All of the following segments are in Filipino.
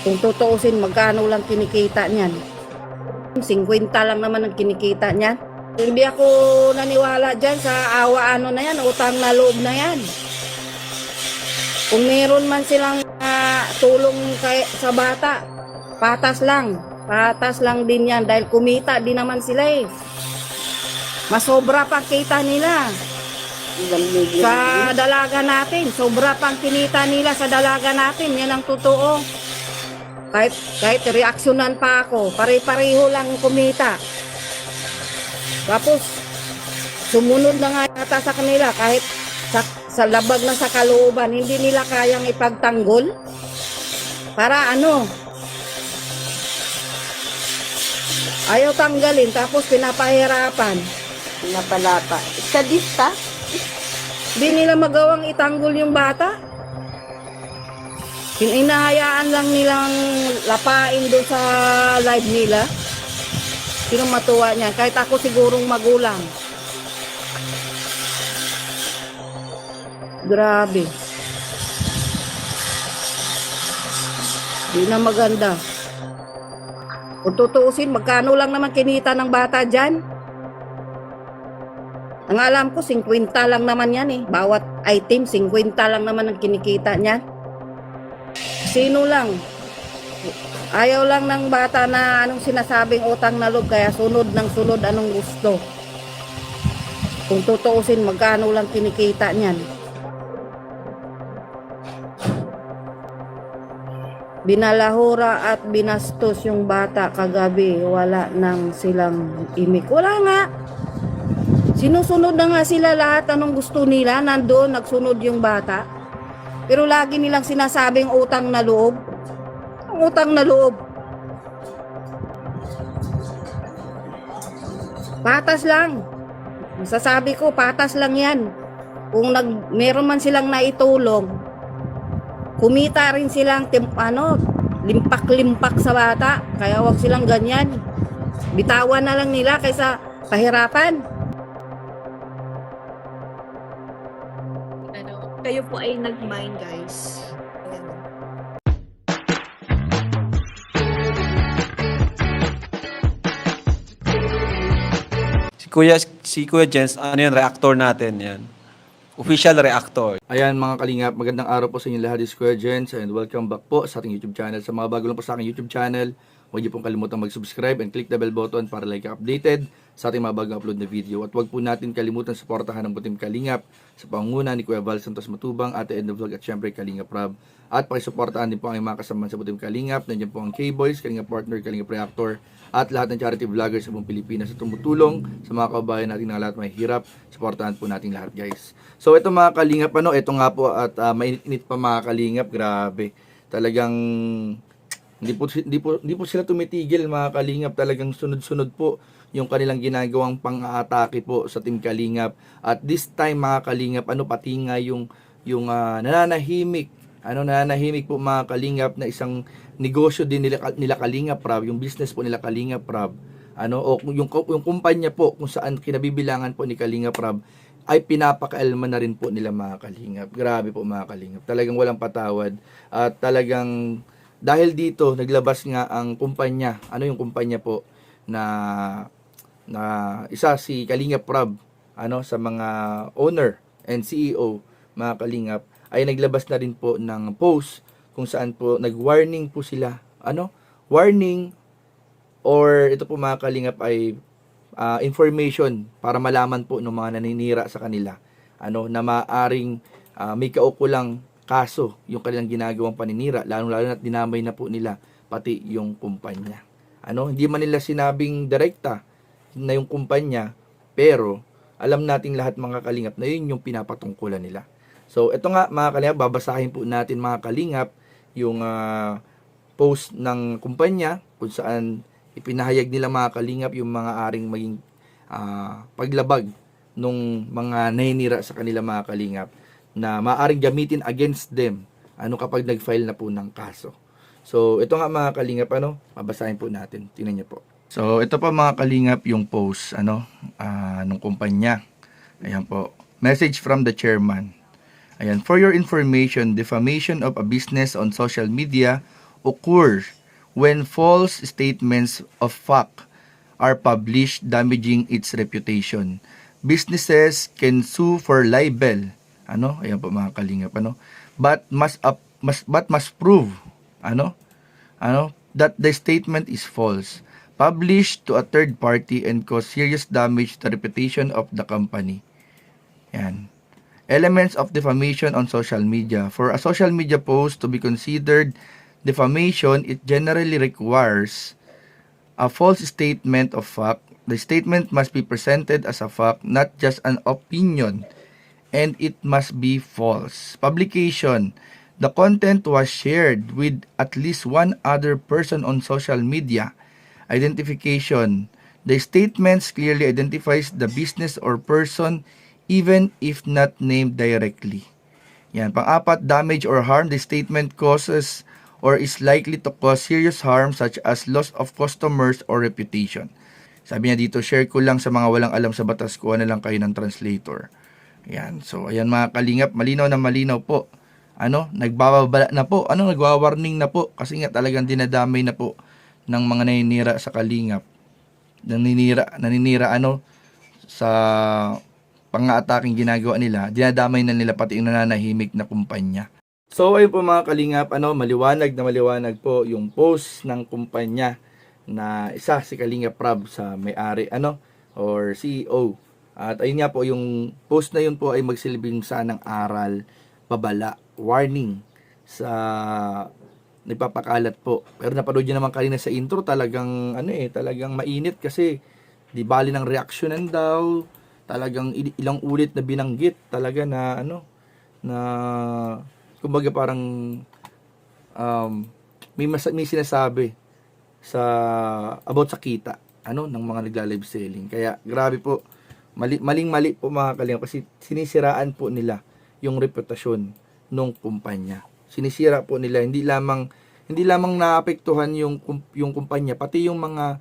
Kung tutuusin, magkano lang kinikita niyan? 50 lang naman ang kinikita niyan. Hindi ako naniwala dyan sa awa ano na yan, utang na loob na yan. Kung meron man silang tulong sa bata, patas lang. Patas lang din yan dahil kumita din naman sila eh. Masobra pa kita nila. Sa dalaga natin, sobra pang kinita nila sa dalaga natin, yan ang totoo. Kahit reaksyonan pa ako, pare-pareho lang kumita. Tapos, sumunod na nga yata sa kanila, kahit sa labag na sa kalooban, hindi nila kayang ipagtanggol. Para ano? Ayaw tanggalin, tapos pinapahirapan. Pinapalapa. Sadista? Hindi nila magawang itanggol yung bata. Inahayaan lang nilang lapain doon sa live nila. Sino matuwa niya? Kahit ako sigurong magulang. Grabe. Di na maganda. Kung tutuusin, magkano lang naman kinita ng bata dyan? Ang alam ko, 50 lang naman yan eh. Bawat item, 50 lang naman ang kinikita niyan. Sino lang? Ayaw lang ng bata na anong sinasabing utang na loob, kaya sunod ng sunod anong gusto. Kung tutuusin, magkano lang kinikita niyan? Binalahura at binastos yung bata kagabi. Wala nang silang imik. Wala nga. Sinusunod na nga sila lahat anong gusto nila. Nandoon, nagsunod yung bata. Pero lagi nilang sinasabing utang na loob. Ang utang na loob. Patas lang. Masasabi ko, patas lang yan. Kung meron man silang naitulong, kumita rin silang limpak-limpak sa bata. Kaya wag silang ganyan. Bitawan na lang nila kaysa pahirapan. Kayo po ay nag-mind, guys. Ayan. Si Kuya Jens, ano yan, reactor natin yan. Official reactor. Ayan mga kalingap, magandang araw po sa inyo lahat. This is Kuya Jens and welcome back po sa ating YouTube channel. Sa mga bago lang po sa aking YouTube channel, huwag niyo pong kalimutan mag-subscribe and click the bell button para like updated sa ating mga bagong upload na video. At huwag po natin kalimutan suportahan ng Butim Kalingap sa pangunguna ni Kuya Val Santos Matubang, Ate Edna Vlog at syempre Kalingap Rob. At pakisuportahan din po ang mga kasama sa Butim Kalingap. Nandiyan po ang K-Boys, Kalingap Partner, Kalingap Reactor at lahat ng charity vloggers sa buong Pilipinas na tumutulong sa mga kababayan natin na lahat may hirap. Suportahan po natin lahat, guys. So ito mga kalingap, ito nga po at mainit-init pa mga kalingap, grabe. Talagang hindi po sila tumitigil mga kalingap, talagang sunod-sunod po yung kanilang ginagawang pang-aatake po sa Team Kalingap. At this time mga kalingap, pati nga yung nananahimik po mga kalingap na isang negosyo din nila Kalingap Rob, yung business po nila Kalingap Rob, o yung kumpanya po kung saan kinabibilangan po ni Kalingap Rob ay pinapakaelman na rin po nila mga kalingap. Grabe po mga kalingap. Talagang walang patawad. At talagang dahil dito naglabas nga ang kumpanya. Ano yung kumpanya po na isa si Kalingap Rob, sa mga owner and CEO mga kalingap ay naglabas na rin po ng post kung saan po nag-warning po sila. Warning or ito po mga kalingap ay information para malaman po ng mga naninira sa kanila na maaring may kaukulang kaso yung kanilang ginagawang paninira, lalo na dinamay na po nila pati yung kumpanya. Hindi man nila sinabing direkta na yung kumpanya, pero alam nating lahat mga kalingap na yun yung pinapatungkulan nila. So ito nga mga kalingap, babasahin po natin mga kalingap yung post ng kumpanya kung saan ipinahayag nila mga kalingap yung mga aring maging paglabag nung mga naninira sa kanila mga kalingap na maaring gamitin against them kapag nag-file na po ng kaso. So ito nga mga kalingap, babasahin po natin. Tingnan niyo po. So ito pa mga kalingap yung post nung kumpanya. Ayan po. Message from the chairman. Ayan, for your information, defamation of a business on social media occur when false statements of fact are published damaging its reputation. Businesses can sue for libel. Ayan po mga kalingap, but must prove, that the statement is false, published to a third party and cause serious damage to the reputation of the company. Yan. Elements of defamation on social media. For a social media post to be considered defamation, it generally requires a false statement of fact. The statement must be presented as a fact, not just an opinion, and it must be false. Publication. The content was shared with at least one other person on social media. Identification. The statements clearly identifies the business or person even if not named directly. Yan. Pang-apat, damage or harm. The statement causes or is likely to cause serious harm such as loss of customers or reputation. Sabi niya dito, share ko lang sa mga walang alam sa batas, kuha na lang kayo ng translator. Yan. So, ayan mga kalingap, malinaw na malinaw po. Nagbababala na po, nagwawarning na po kasi nga talagang dinadamay na po ng mga naninira sa kalingap. Naninira sa pang-aataking ginagawa nila, dinadamay na nila pati yung nananahimik na kumpanya. So ayun po mga kalingap, maliwanag na maliwanag po yung post ng kumpanya na isa si Kalingap Rab sa may-ari or CEO. At ayun nga po, yung post na yun po ay magsilbing sanang aral, babala, warning sa nagpapakalat po. Pero napanood nyo naman kanina sa intro, talagang talagang mainit kasi di bali ng reaksyonan daw, talagang ilang ulit na binanggit talaga na na kumbaga parang may sinasabi sa about sa kita ng mga nagla-live selling. Kaya grabe po, maling-mali po mga kalingap kasi sinisiraan po nila yung reputasyon ng kumpanya. Sinisira po nila, hindi lamang naapektuhan yung kumpanya, pati yung mga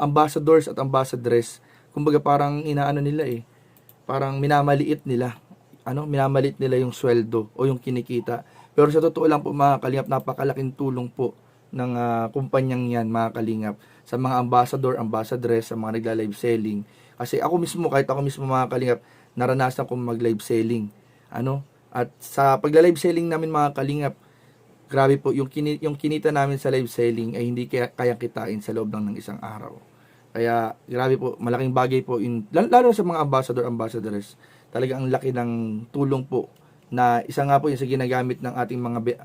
ambassadors at ambassadress. Kumbaga parang inaano nila parang minamaliit nila yung sweldo o yung kinikita. Pero sa totoo lang po mga kalingap, napakalaking tulong po ng kumpanyang yan mga kalingap sa mga ambassador, ambassadress, sa mga nagla-live selling. Kasi kahit ako mismo mga kalingap, naranasan kong mag-live selling. At sa pagla-live selling namin mga kalingap, grabe po, yung kinita namin sa live selling ay hindi kayang kitain sa loob ng isang araw. Kaya grabe po, malaking bagay po, lalo sa mga ambassador, ambassadress, talaga ang laki ng tulong po na isa nga po yung sa ginagamit ng ating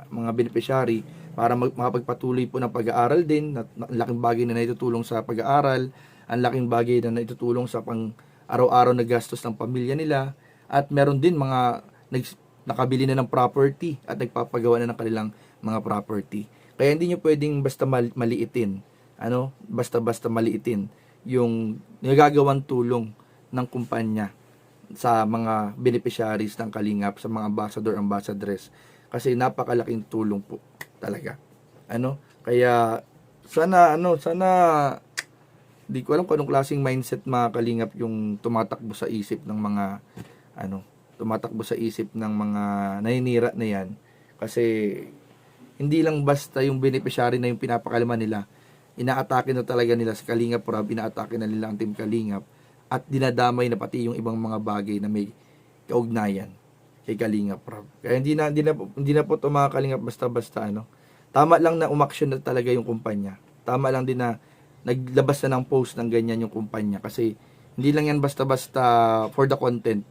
mga beneficiary para makapagpatuloy po ng pag-aaral din. Ang laking bagay na naitutulong sa pag-aaral, ang laking bagay na naitutulong sa pang-araw-araw na gastos ng pamilya nila, at meron din mga nakabili na ng property at nagpapagawa na ng kanilang mga property. Kaya hindi nyo pwedeng basta maliitin, basta-basta maliitin yung nagagawang tulong ng kumpanya sa mga beneficiaries ng Kalingap, sa mga ambassador, ambassadress, kasi napakalaking tulong po talaga. Kaya sana di ko alam kung anong klaseng mindset mga Kalingap yung tumatakbo sa isip ng mga naninira na yan, kasi hindi lang basta yung beneficiary na yung pinapakalaman nila, inaatake na talaga nila sa Kalingap Rob, inaatake na nila ang Team Kalingap, at dinadamay na pati yung ibang mga bagay na may kaugnayan kay Kalingap Rob. Kaya hindi na po ito mga Kalingap basta-basta Tama lang na umaksyon na talaga yung kumpanya. Tama lang din na naglabas na ng post ng ganyan yung kumpanya, kasi hindi lang yan basta-basta for the content.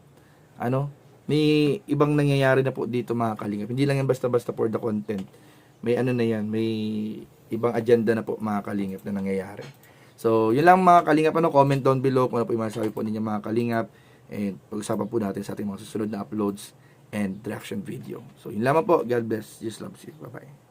May ibang nangyayari na po dito mga Kalingap. Hindi lang yan basta-basta for the content. May may ibang agenda na po mga Kalingap na nangyayari. So, yun lang mga Kalingap. Comment down below kung ano po yung masasabi po ninyo mga Kalingap. And pag-usapan po natin sa ating mga susunod na uploads and reaction video. So, yun lamang po. God bless. Jesus loves you. Bye-bye.